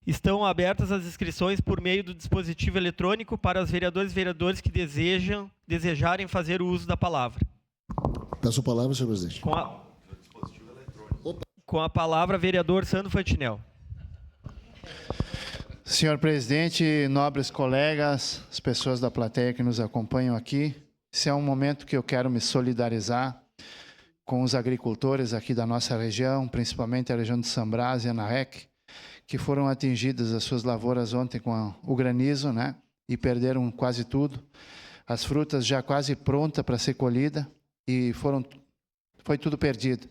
Estão abertas as inscrições por meio do dispositivo eletrônico para os vereadores e vereadoras que desejarem fazer o uso da palavra. Peço a palavra, senhor presidente. Com a palavra, vereador Sandro Fantinel. Senhor presidente, nobres colegas, as pessoas da plateia que nos acompanham aqui, esse é um momento que eu quero me solidarizar com os agricultores aqui da nossa região, principalmente a região de São Brás e Anarrec, que foram atingidas as suas lavouras ontem com o granizo, né? E perderam quase tudo. As frutas já quase prontas para ser colhida e foi tudo perdido.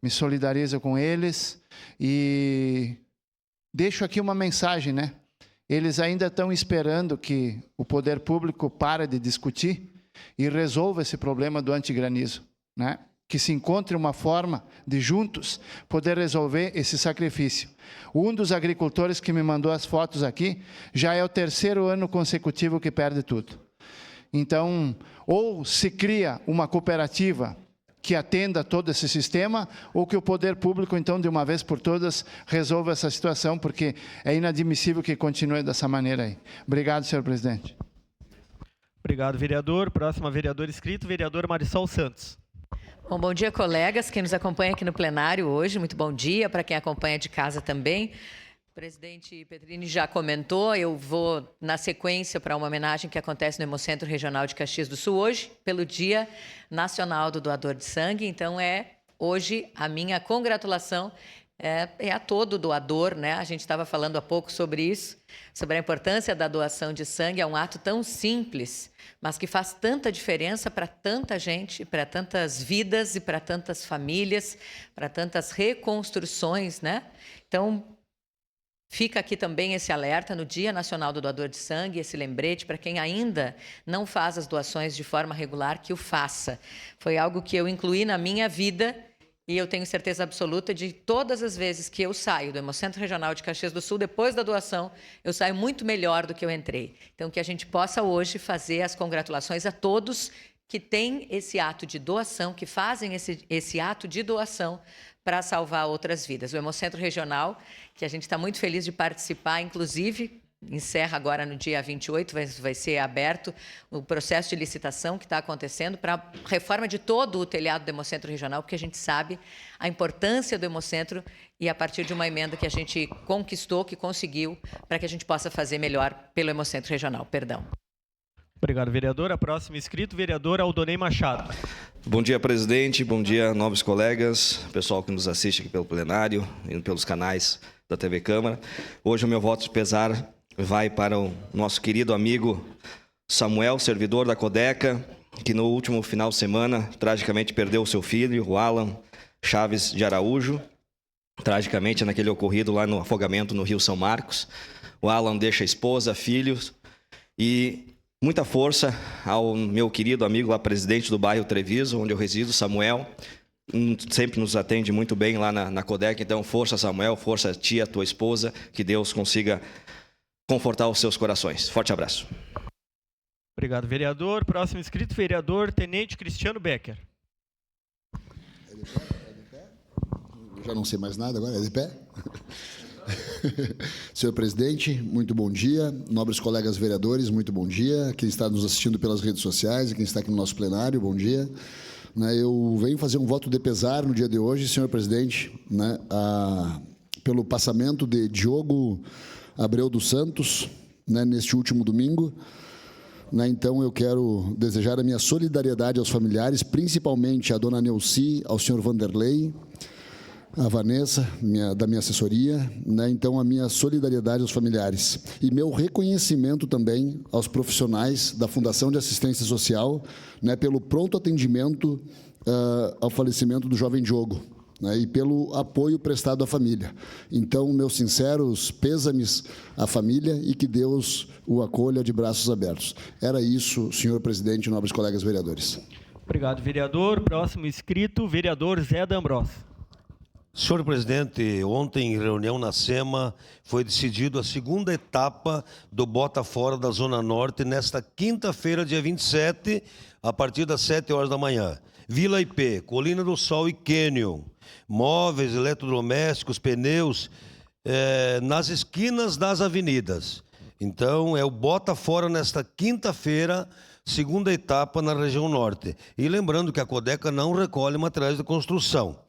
Me solidarizo com eles e deixo aqui uma mensagem, né? Eles ainda estão esperando que o poder público pare de discutir e resolva esse problema do antigranizo, né? Que se encontre uma forma de juntos poder resolver esse sacrifício. Um dos agricultores que me mandou as fotos aqui já é o 3º ano consecutivo que perde tudo. Então, ou se cria uma cooperativa que atenda todo esse sistema, ou que o poder público, então, de uma vez por todas, resolva essa situação, porque é inadmissível que continue dessa maneira aí. Obrigado, senhor presidente. Obrigado, vereador. Próxima vereadora inscrito, vereador Marisol Santos. Bom dia, colegas, quem nos acompanha aqui no plenário hoje, muito bom dia, para quem acompanha de casa também. O presidente Petrini já comentou, eu vou na sequência para uma homenagem que acontece no Hemocentro Regional de Caxias do Sul hoje, pelo Dia Nacional do Doador de Sangue, então hoje a minha congratulação é a todo doador, né? A gente estava falando há pouco sobre isso, sobre a importância da doação de sangue, é um ato tão simples, mas que faz tanta diferença para tanta gente, para tantas vidas e para tantas famílias, para tantas reconstruções, né? Então, fica aqui também esse alerta no Dia Nacional do Doador de Sangue, esse lembrete para quem ainda não faz as doações de forma regular, que o faça. Foi algo que eu incluí na minha vida e eu tenho certeza absoluta de todas as vezes que eu saio do Hemocentro Regional de Caxias do Sul, depois da doação, eu saio muito melhor do que eu entrei. Então, que a gente possa hoje fazer as congratulações a todos que têm esse ato de doação, que fazem esse ato de doação para salvar outras vidas. O Hemocentro Regional, que a gente está muito feliz de participar, inclusive, encerra agora no dia 28, vai ser aberto o processo de licitação que está acontecendo para a reforma de todo o telhado do Hemocentro Regional, porque a gente sabe a importância do Hemocentro e a partir de uma emenda que a gente conquistou, que conseguiu, para que a gente possa fazer melhor pelo Hemocentro Regional. Perdão. Obrigado, vereador. A próxima inscrito, vereador Aldonei Machado. Bom dia, presidente. Bom dia, nobres colegas, pessoal que nos assiste aqui pelo plenário e pelos canais da TV Câmara. Hoje o meu voto de pesar vai para o nosso querido amigo Samuel, servidor da Codeca, que no último final de semana tragicamente perdeu o seu filho, o Alan Chaves de Araújo, tragicamente naquele ocorrido lá no afogamento no Rio São Marcos. O Alan deixa esposa, filhos e muita força ao meu querido amigo lá, presidente do bairro Treviso, onde eu resido, Samuel. Sempre nos atende muito bem lá na Codeca. Então, força, Samuel, força, tia, tua esposa, que Deus consiga confortar os seus corações. Forte abraço. Obrigado, vereador. Próximo inscrito, vereador Tenente Cristiano Becker. É de pé? É de pé? Eu já não sei mais nada agora, é de pé? Senhor presidente, muito bom dia. Nobres colegas vereadores, muito bom dia. Quem está nos assistindo pelas redes sociais e quem está aqui no nosso plenário, bom dia. Eu venho fazer um voto de pesar no dia de hoje, senhor presidente, pelo passamento de Diogo Abreu dos Santos, neste último domingo. Então, eu quero desejar a minha solidariedade aos familiares, principalmente à dona Neuci, ao senhor Vanderlei, a Vanessa, da minha assessoria. Então, a minha solidariedade aos familiares. E meu reconhecimento também aos profissionais da Fundação de Assistência Social, pelo pronto atendimento ao falecimento do jovem Diogo. E pelo apoio prestado à família. Então, meus sinceros pêsames à família e que Deus o acolha de braços abertos. Era isso, senhor presidente e nobres colegas vereadores. Obrigado, vereador. Próximo inscrito, vereador Zé D'Ambrós. Senhor presidente, ontem em reunião na SEMA foi decidido a segunda etapa do Bota Fora da Zona Norte nesta quinta-feira, dia 27, a partir das 7 horas da manhã. Vila IP, Colina do Sol e Canyon, móveis, eletrodomésticos, pneus, nas esquinas das avenidas. Então, é o Bota Fora nesta quinta-feira, segunda etapa na região norte. E lembrando que a Codeca não recolhe materiais de construção.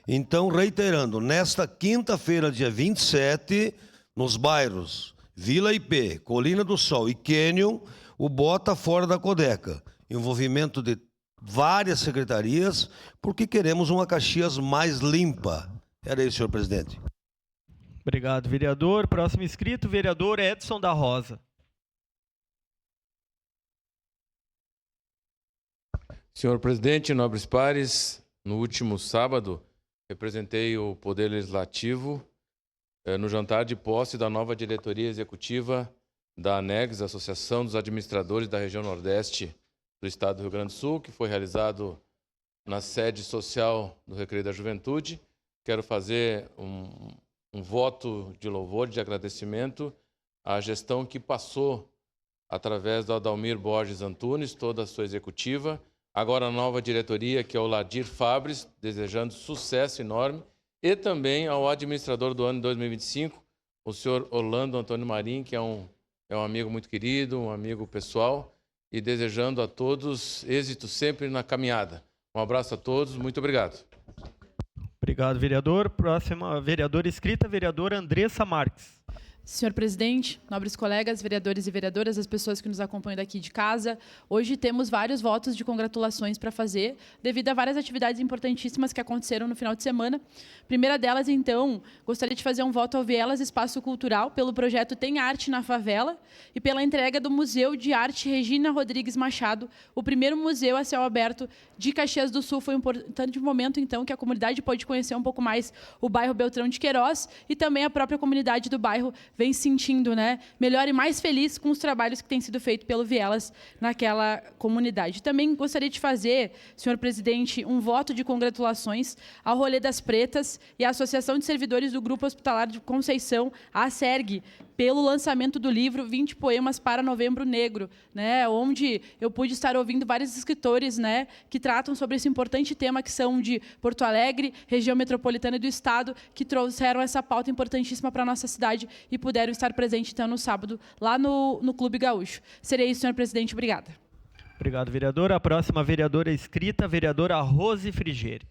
Então, reiterando, nesta quinta-feira, dia 27, nos bairros Vila IP, Colina do Sol e Canyon, o Bota Fora da Codeca. Envolvimento de várias secretarias, porque queremos uma Caxias mais limpa. Era isso, senhor presidente. Obrigado, vereador. Próximo inscrito, vereador Edson da Rosa. Senhor presidente, nobres pares, no último sábado, representei o Poder Legislativo no jantar de posse da nova diretoria executiva da ANEGS, Associação dos Administradores da Região Nordeste do Estado do Rio Grande do Sul, que foi realizado na sede social do Recreio da Juventude. Quero fazer um voto de louvor, de agradecimento à gestão que passou através do Adalmir Borges Antunes, toda a sua executiva, agora a nova diretoria, que é o Ladir Fabres, desejando sucesso enorme, e também ao administrador do ano de 2025, o senhor Orlando Antônio Marim, que é um amigo muito querido, um amigo pessoal, e desejando a todos êxito sempre na caminhada. Um abraço a todos, muito obrigado. Obrigado, vereador. Próxima vereadora inscrita, vereadora Andressa Marques. Senhor presidente, nobres colegas, vereadores e vereadoras, as pessoas que nos acompanham daqui de casa, hoje temos vários votos de congratulações para fazer, devido a várias atividades importantíssimas que aconteceram no final de semana. Primeira delas, então, gostaria de fazer um voto ao Vielas Espaço Cultural pelo projeto Tem Arte na Favela e pela entrega do Museu de Arte Regina Rodrigues Machado, o primeiro museu a céu aberto de Caxias do Sul. Foi um importante momento, então, que a comunidade pôde conhecer um pouco mais o bairro Beltrão de Queiroz e também a própria comunidade do bairro vem sentindo, né, melhor e mais feliz com os trabalhos que têm sido feitos pelo Vielas naquela comunidade. Também gostaria de fazer, senhor presidente, um voto de congratulações ao Rolê das Pretas e à Associação de Servidores do Grupo Hospitalar de Conceição, a ASERG, pelo lançamento do livro 20 Poemas para Novembro Negro, né, onde eu pude estar ouvindo vários escritores, né, que tratam sobre esse importante tema, que são de Porto Alegre, região metropolitana e do Estado, que trouxeram essa pauta importantíssima para a nossa cidade e puderam estar presentes, então, no sábado, lá no Clube Gaúcho. Serei isso, senhor presidente. Obrigada. Obrigado, vereador. A próxima vereadora inscrita, vereadora Rose Frigieri.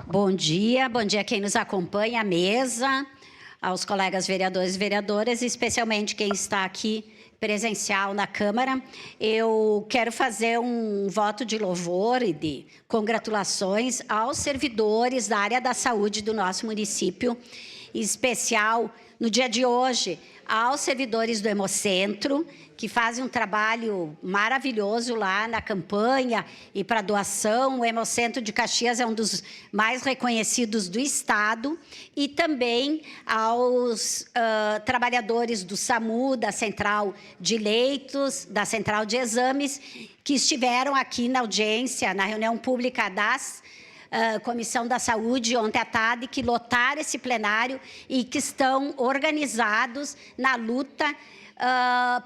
Bom dia a quem nos acompanha, à mesa, aos colegas vereadores e vereadoras, especialmente quem está aqui presencial na Câmara. Eu quero fazer um voto de louvor e de congratulações aos servidores da área da saúde do nosso município, em especial, no dia de hoje, aos servidores do Hemocentro, que fazem um trabalho maravilhoso lá na campanha e para doação. O Hemocentro de Caxias é um dos mais reconhecidos do Estado. E também aos trabalhadores do SAMU, da Central de Leitos, da Central de Exames, que estiveram aqui na audiência, na reunião pública das Comissão da Saúde ontem à tarde, que lotaram esse plenário e que estão organizados na luta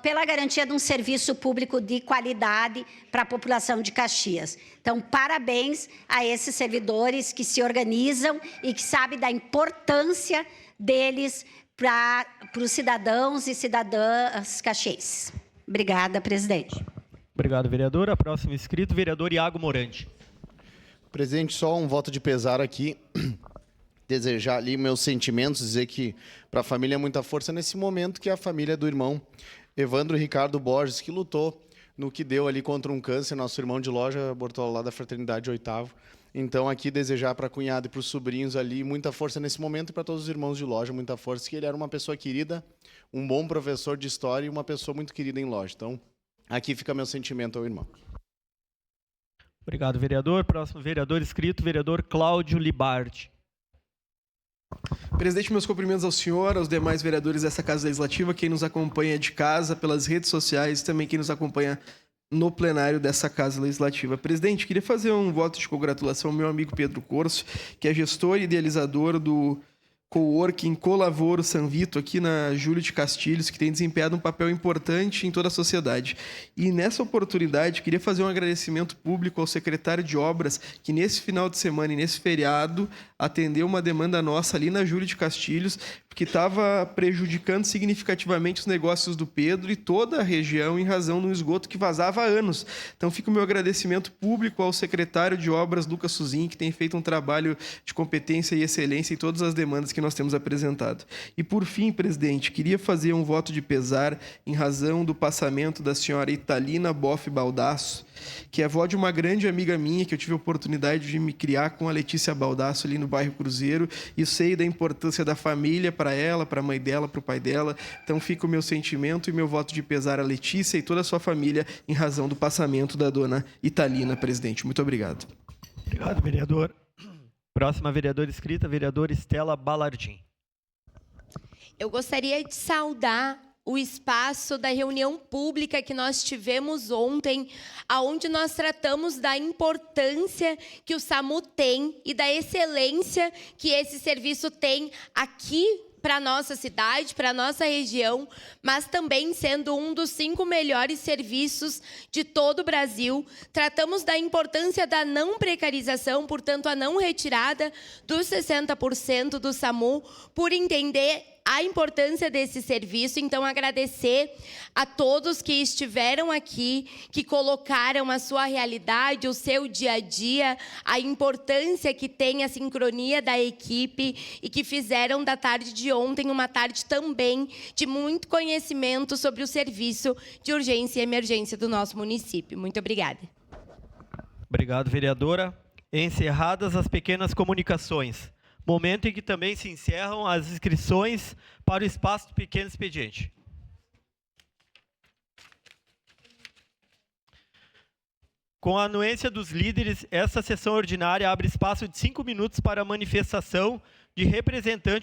pela garantia de um serviço público de qualidade para a população de Caxias. Então, parabéns a esses servidores que se organizam e que sabem da importância deles para os cidadãos e cidadãs caxienses. Obrigada, presidente. Obrigado, vereador. A próxima inscrito, vereador Iago Morante. Presidente, só um voto de pesar aqui, desejar ali meus sentimentos, dizer que para a família é muita força nesse momento, que é a família do irmão Evandro Ricardo Borges, que lutou no que deu ali contra um câncer, nosso irmão de loja, Bortola, lá da Fraternidade 8º. Então, aqui desejar para a cunhada e para os sobrinhos ali muita força nesse momento e para todos os irmãos de loja, muita força, que ele era uma pessoa querida, um bom professor de história e uma pessoa muito querida em loja. Então, aqui fica meu sentimento ao irmão. Obrigado, vereador. Próximo vereador inscrito, vereador Cláudio Libardi. Presidente, meus cumprimentos ao senhor, aos demais vereadores dessa Casa Legislativa, quem nos acompanha de casa, pelas redes sociais, e também quem nos acompanha no plenário dessa Casa Legislativa. Presidente, queria fazer um voto de congratulação ao meu amigo Pedro Corso, que é gestor e idealizador do Coworking Colavoro San Vito, aqui na Júlio de Castilhos, que tem desempenhado um papel importante em toda a sociedade. E nessa oportunidade, queria fazer um agradecimento público ao secretário de Obras, que nesse final de semana e nesse feriado atendeu uma demanda nossa ali na Júlio de Castilhos, que estava prejudicando significativamente os negócios do Pedro e toda a região em razão do esgoto que vazava há anos. Então fica o meu agradecimento público ao secretário de Obras, Lucas Suzin, que tem feito um trabalho de competência e excelência em todas as demandas que nós temos apresentado. E por fim, presidente, queria fazer um voto de pesar em razão do passamento da senhora Italina Boff Baldasso, que é avó de uma grande amiga minha, que eu tive a oportunidade de me criar com a Letícia Baldasso ali no bairro Cruzeiro, e sei da importância da família para ela, para a mãe dela, para o pai dela. Então fica o meu sentimento e meu voto de pesar à Letícia e toda a sua família em razão do passamento da dona Italina, presidente. Muito obrigado. Obrigado, vereador. Próxima vereadora inscrita, vereadora Estela Balardim. Eu gostaria de saudar o espaço da reunião pública que nós tivemos ontem, aonde nós tratamos da importância que o SAMU tem e da excelência que esse serviço tem aqui para a nossa cidade, para a nossa região, mas também sendo um dos 5 melhores serviços de todo o Brasil. Tratamos da importância da não precarização, portanto, a não retirada dos 60% do SAMU, por entender a importância desse serviço. Então, agradecer a todos que estiveram aqui, que colocaram a sua realidade, o seu dia a dia, a importância que tem a sincronia da equipe e que fizeram da tarde de ontem uma tarde também de muito conhecimento sobre o serviço de urgência e emergência do nosso município. Muito obrigada. Obrigado, vereadora. Encerradas as pequenas comunicações. Momento em que também se encerram as inscrições para o espaço do pequeno expediente. Com a anuência dos líderes, essa sessão ordinária abre espaço de 5 minutos para a manifestação de representantes